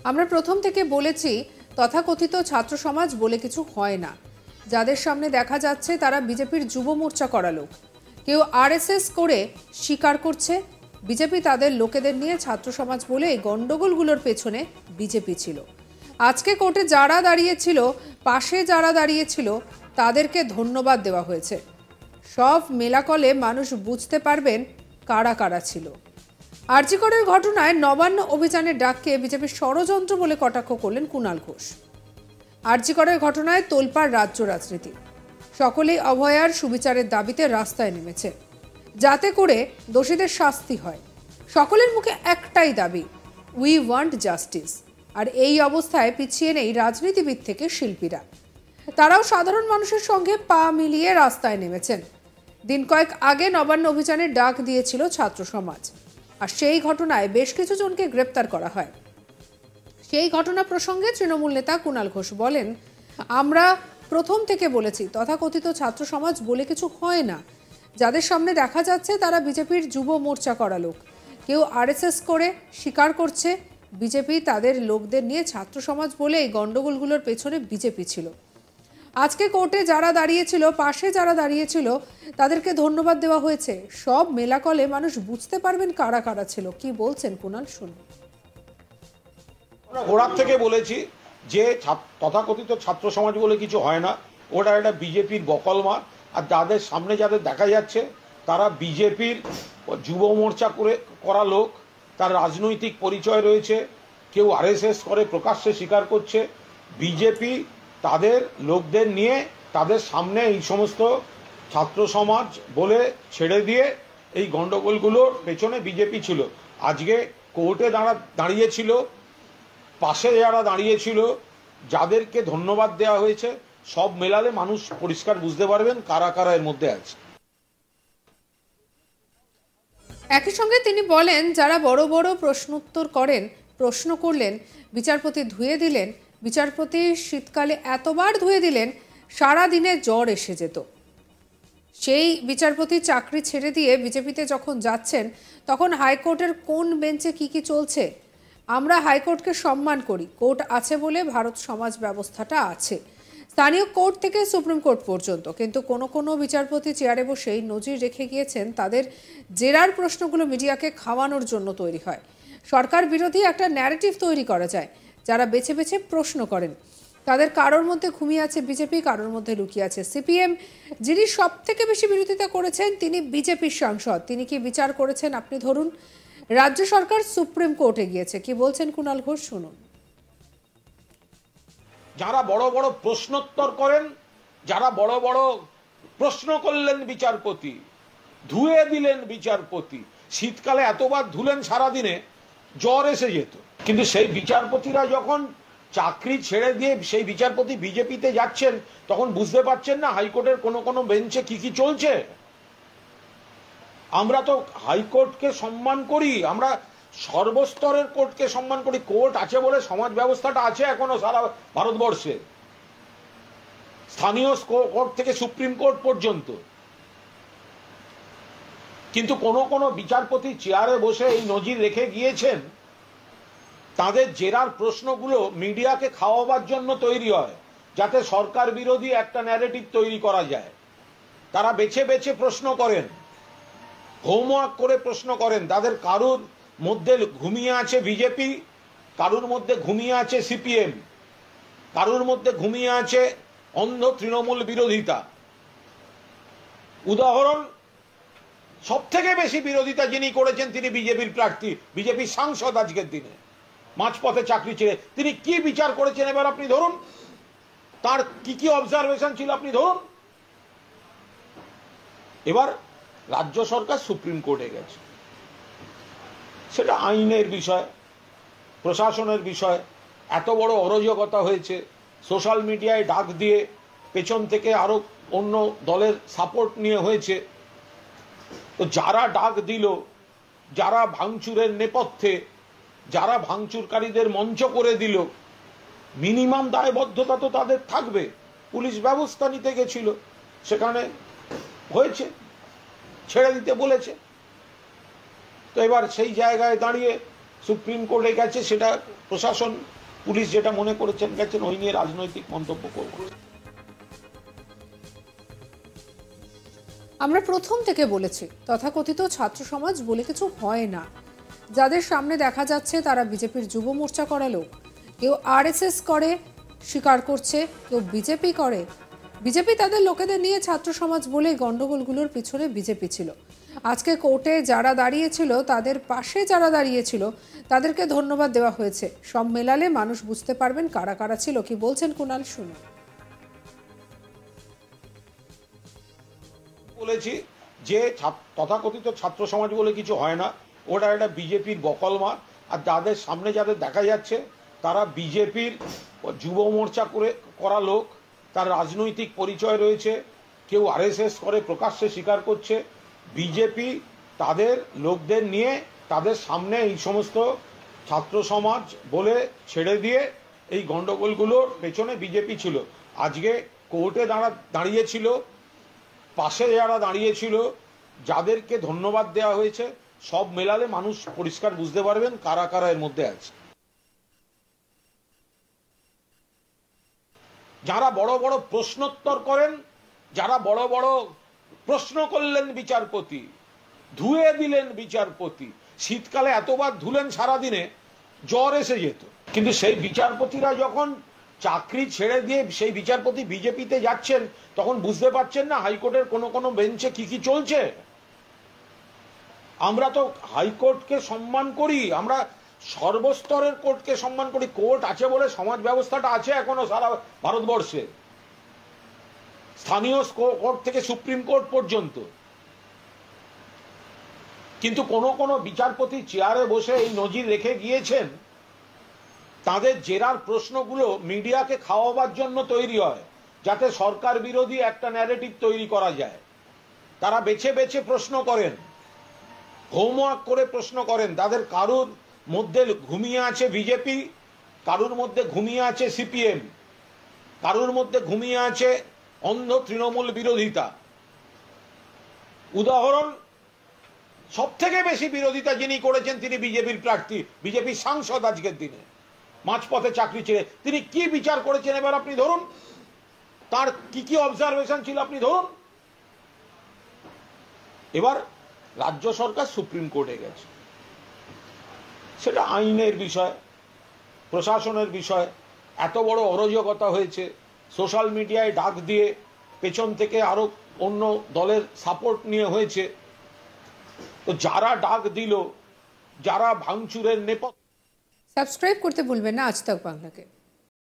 আমরা প্রথম থেকে বলেছি তথাকথিত ছাত্র সমাজ বলে কিছু হয় না। যাদের সামনে দেখা যাচ্ছে তারা বিজেপির যুব মোর্চা করা লোক। কেউ আরএসএস করে স্বীকার করছে বিজেপি তাদের লোকেদের নিয়ে ছাত্র সমাজ বলে এই গন্ডগোলগুলোর পেছনে বিজেপি ছিল। আজকে কোর্টে যারা দাঁড়িয়েছিল, পাশে যারা দাঁড়িয়েছিল, তাদেরকে ধন্যবাদ দেওয়া হয়েছে। সব মেলাকলে মানুষ বুঝতে পারবেন কারা কারা ছিল। আরজি করের ঘটনায় নবান্ন অভিযানের ডাককে বিজেপির ষড়যন্ত্র বলে কটাক্ষ করলেন কুণাল ঘোষ। আরজি করের ঘটনায় তোলপাড় রাজ্য রাজনীতি। সকলেই অভয়ার সুবিচারের দাবিতে রাস্তায় নেমেছে, যাতে করে দোষীদের শাস্তি হয়। সকলের মুখে একটাই দাবি, উই ওয়ান্ট জাস্টিস। আর এই অবস্থায় পিছিয়ে নেই রাজনীতিবিদ থেকে শিল্পীরা। তারাও সাধারণ মানুষের সঙ্গে পা মিলিয়ে রাস্তায় নেমেছেন। দিন কয়েক আগে নবান্ন অভিযানের ডাক দিয়েছিল ছাত্র সমাজ, আর সেই ঘটনায় বেশ কিছু জনকে গ্রেপ্তার করা হয়। সেই ঘটনা প্রসঙ্গে তৃণমূল নেতা কুণাল ঘোষ বলেন, আমরা প্রথম থেকে বলেছি তথাকথিত ছাত্র সমাজ বলে কিছু হয় না। যাদের সামনে দেখা যাচ্ছে তারা বিজেপির যুব মোর্চা করা লোক। কেউ আরএসএস করে স্বীকার করছে বিজেপি তাদের লোকদের নিয়ে ছাত্র সমাজ বলে এই গন্ডগোলগুলোর পেছনে বিজেপি ছিল। আজকে কোর্টে যারা দাঁড়িয়েছিল, পাশে যারা দাঁড়িয়েছিল, তাদেরকে ধন্যবাদ দেওয়া হয়েছে। সব মেলাকলে মানুষ বুঝতে পারবেন কারা কারা ছিল। কি বলছেন কুণাল, শুনুন। আমরা গোড়ার থেকে বলেছি যে তথাকথিত ছাত্র সমাজ বলে কিছু হয় না, ওটা একটা বিজেপির বকলমা। আর যাদের সামনে যাদের দেখা যাচ্ছে তারা বিজেপির যুব মোর্চা করা লোক, তার রাজনৈতিক পরিচয় রয়েছে। কেউ আরএসএস করে প্রকাশ্যে স্বীকার করছে বিজেপি তাদের লোকদের নিয়ে তাদের সামনে এই সমস্ত ছাত্র সমাজ বলে ছেড়ে দিয়ে এই গন্ডগোলগুলোর পেছনে বিজেপি ছিল। আজকে কোর্টে দাঁড়িয়েছিল, পাশে যারা দাঁড়িয়েছিল, যাদেরকে ধন্যবাদ দেওয়া হয়েছে, সব মেলালে মানুষ পরিষ্কার বুঝতে পারবেন কারা কারা এর মধ্যে আছে। একই সঙ্গে তিনি বলেন, যারা বড় বড় প্রশ্নোত্তর করেন, প্রশ্ন করলেন, বিচারপতি ধুয়ে দিলেন, বিচারপতি শীতকালে এতবার ধুয়ে দিলেন সারা দিনে জ্বর এসে যেত। সেই বিচারপতি চাকরি ছেড়ে দিয়ে বিজেপিতে যখন যাচ্ছেন, তখন হাইকোর্টের কোন বেঞ্চে কি চলছে। আমরা হাইকোর্টকে সম্মান করি, কোর্ট আছে বলে ভারত সমাজ ব্যবস্থাটা আছে, স্থানীয় কোর্ট থেকে সুপ্রিম কোর্ট পর্যন্ত। কিন্তু কোনো বিচারপতি চেয়ারে বসেই নজির রেখে গিয়েছেন তাদের জেরার প্রশ্নগুলো মিডিয়াকে খাওয়ানোর জন্য তৈরি হয়। সরকার বিরোধী একটা ন্যারেটিভ তৈরি করা যায়। যারা বেছে বেছে প্রশ্ন করেন তাদের কারোর মধ্যে ঘুমিয়ে আছে বিজেপি, কারোর মধ্যে লুকিয়ে আছে সিপিএম। যিনি সব থেকে বেশি বিরোধিতা করেছেন তিনি বিজেপির সাংসদ। তিনি কি বিচার করেছেন আপনি ধরুন। রাজ্য সরকার সুপ্রিম কোর্টে গিয়েছে। কি বলছেন কুণাল ঘোষ, শুনুন। যারা বড় বড় প্রশ্নোত্তর করেন, যারা বড় বড় প্রশ্ন করলেন বিচারপতি, ধুয়ে দিলেন বিচারপতি, শীতকালে এতবার ধুলেন সারাদিনে জ্বর এসে যেত। কিন্তু সেই বিচারপতিরা যখন চাকরি ছেড়ে দিয়ে সেই বিচারপতি বিজেপিতে যাচ্ছেন, তখন বুঝতে পারছেন না হাইকোর্টের কোনো বেঞ্চে কি চলছে। আমরা তো হাইকোর্টকে সম্মান করি, আমরা সর্বস্তরের কোর্টকে সম্মান করি। কোর্ট আছে বলে সমাজ ব্যবস্থাটা আছে এখনো সারা ভারতবর্ষে, স্থানীয় কোর্ট থেকে সুপ্রিম কোর্ট পর্যন্ত। কিন্তু কোনো বিচারপতি চেয়ারে বসে এই নজির রেখে গিয়েছেন, তাদের জেরার প্রশ্নগুলো মিডিয়াকে খাওয়াবার জন্য তৈরি হয়, যাতে সরকার বিরোধী একটা ন্যারেটিভ তৈরি করা যায়। তারা বেছে বেছে প্রশ্ন করেন, হোমওয়ার্ক করে প্রশ্ন করেন। তাদের কারুর মধ্যে ঘুমিয়ে আছে বিজেপি, কারুর মধ্যে ঘুমিয়ে আছে সিপিএম, কারুর মধ্যে ঘুমিয়ে আছে অন্ধ তৃণমূল বিরোধিতা। উদাহরণ, সব থেকে বেশি বিরোধিতা যিনি করেছেন তিনি বিজেপির প্রার্থী, বিজেপির সাংসদ। আজকের দিনে মাঝপথে চাকরি ছেড়ে তিনি কি বিচার করেছেন এবার আপনি ধরুন, তার কি অবজারভেশন ছিল আপনি ধরুন। এবার রাজ্য সরকার সুপ্রিম কোর্টে গেছে, সেটা আইনের বিষয়, প্রশাসনের বিষয়। এত বড় অরাজকতা হয়েছে, সোশ্যাল মিডিয়ায় ডাক দিয়ে পেছন থেকে আরো অন্য দলের সাপোর্ট নিয়ে হয়েছে। তো যারা ডাক দিল, যারা ভাঙচুরের নেপথ্যে, যারা ভাঙচুরকারীদের মঞ্চ করে দিল, মিনিমাম দায়বদ্ধতা তো তাদের থাকবে। পুলিশ ব্যবস্থা নিতে গেছিল, সেখানে হয়েছে, ছেড়ে দিতে বলেছে। তো এবার সেই জায়গায় দাঁড়িয়ে সুপ্রিম কোর্টে গেছে, সেটা প্রশাসন পুলিশ যেটা মনে করেছেন গেছেন, ওই নিয়ে রাজনৈতিক মন্তব্য করব। আমরা প্রথম থেকে বলেছি তথাকথিত ছাত্র সমাজ বলে কিছু হয় না। যাদের সামনে দেখা যাচ্ছে তারা বিজেপির যুব মোর্চা করা লোক। কেউ আরএসএস করে স্বীকার করছে, কেউ বিজেপি করে। বিজেপি তাদের লোকেদের নিয়ে ছাত্র সমাজ বলে গন্ডগোলগুলোর পিছনে বিজেপি ছিল। আজকে কোর্টে যারা দাঁড়িয়েছিল, তাদের পাশে যারা দাঁড়িয়েছিল, তাদেরকে ধন্যবাদ দেওয়া হয়েছে। সব মেলালে মানুষ বুঝতে পারবেন কারা কারা ছিল। কি বলছেন কুণাল, শুনুন। বলেছি যে তথাকথিত ছাত্র সমাজ বলে কিছু হয় না, ওটা একটা বিজেপির বকলমা। আর যাদের সামনে যাদের দেখা যাচ্ছে তারা বিজেপির যুব মোর্চা করা লোক, তার রাজনৈতিক পরিচয় রয়েছে। কেউ আরএসএস করে প্রকাশ্যে স্বীকার করছে। বিজেপি তাদের লোকদের নিয়ে তাদের সামনে এই সমস্ত ছাত্র সমাজ বলে ছেড়ে দিয়ে এই গন্ডগোলগুলোর পেছনে বিজেপি ছিল। আজকে কোর্টে দাঁড়িয়েছিল, পাশে যারা দাঁড়িয়েছিল, যাদেরকে ধন্যবাদ দেওয়া হয়েছে, সব মেলালে মানুষ পরিষ্কার বুঝতে পারবেন কারা কারা এর মধ্যে আছে। যারা বড় বড় প্রশ্নোত্তর করেন, যারা বড় বড় প্রশ্ন করলেন বিচারপতি, ধুয়ে দিলেন বিচারপতি, শীতকালে এতবার ধুলেন সারাদিনে জ্বর এসে যেত। কিন্তু সেই বিচারপতিরা যখন চাকরি ছেড়ে দিয়ে সেই বিচারপতি বিজেপিতে যাচ্ছেন, তখন বুঝতে পারছেন না হাইকোর্টের কোন কোন বেঞ্চে কি কি চলছে। আমরা তো হাইকোর্টকে সম্মান করি, আমরা সর্বস্তরের কোর্টকে সম্মান করি। কোর্ট আছে বলে সমাজ ব্যবস্থাটা আছে এখনো সারা ভারতবর্ষে, স্থানীয় কোর্ট থেকে সুপ্রিম কোর্ট পর্যন্ত। কিন্তু কোন কোন বিচারপতি চেয়ারে বসে এই নজির রেখে গিয়েছেন, তাদের জেরার প্রশ্নগুলো মিডিয়াকে খাওয়াবার জন্য তৈরি হয়, যাতে সরকার বিরোধী একটা ন্যারেটিভ তৈরি করা যায়। তারা বেছে বেছে প্রশ্ন করেন, হোমওয়ার্ক করে প্রশ্ন করেন। তাদের কারুর মধ্যে ঘুমিয়ে আছে বিজেপি, কারুর মধ্যে ঘুমিয়ে আছে সিপিএম, কারুর মধ্যে ঘুমিয়ে আছে অন্ধ তৃণমূল বিরোধিতা। উদাহরণ, সব থেকে বেশি বিরোধিতা যিনি করেছেন তিনি বিজেপির প্রার্থী, বিজেপির সাংসদ। আজকের দিনে মাঝপথে চাকরি ছেড়ে তিনি কি বিচার করেছেন এবার আপনি ধরুন, তার কি কি অবজারভেশন ছিল আপনি ধরুন। এবার রাজ্য সরকার সুপ্রিম কোর্টে গেছে, সেটা আইনের বিষয়, প্রশাসনের বিষয়। এত বড় অরাজকতা হয়েছে, সোশ্যাল মিডিয়ায় ডাক দিয়ে পেছন থেকে আরো অন্য দলের সাপোর্ট নিয়ে হয়েছে। তো যারা ডাক দিল, যারা ভাঙচুরের নেপথ্যে। সাবস্ক্রাইব করতে ভুলবেন না আজ তাক বাংলাকে।